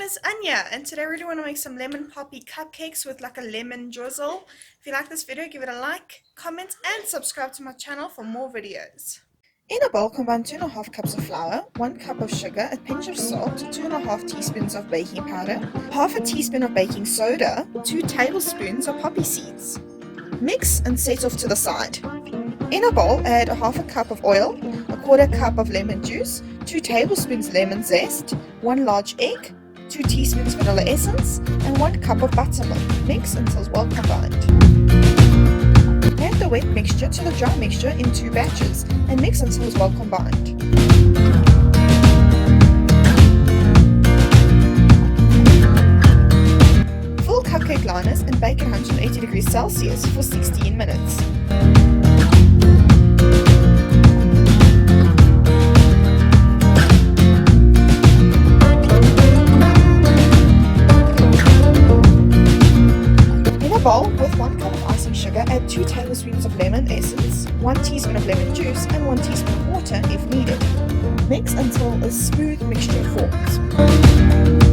guys, Anya, and today we really want to make some lemon poppy cupcakes with like a lemon drizzle. If you like this video, give it a like, comment, and subscribe to my channel for more videos. In a bowl, combine 2.5 cups of flour, 1 cup of sugar, a pinch of salt, 2.5 teaspoons of baking powder, half a teaspoon of baking soda, 2 tablespoons of poppy seeds. Mix and set off to the side. In a bowl, add a half a cup of oil, a quarter cup of lemon juice, 2 tablespoons lemon zest, 1 large egg, 2 teaspoons vanilla essence, and 1 cup of buttermilk. Mix until well combined. Add the wet mixture to the dry mixture in 2 batches and mix until it's well combined. Fill cupcake liners and bake at 180 degrees Celsius for 16 minutes. Bowl with 1 cup of icing sugar, add 2 tablespoons of lemon essence, 1 teaspoon of lemon juice, and 1 teaspoon of water if needed. Mix until a smooth mixture forms.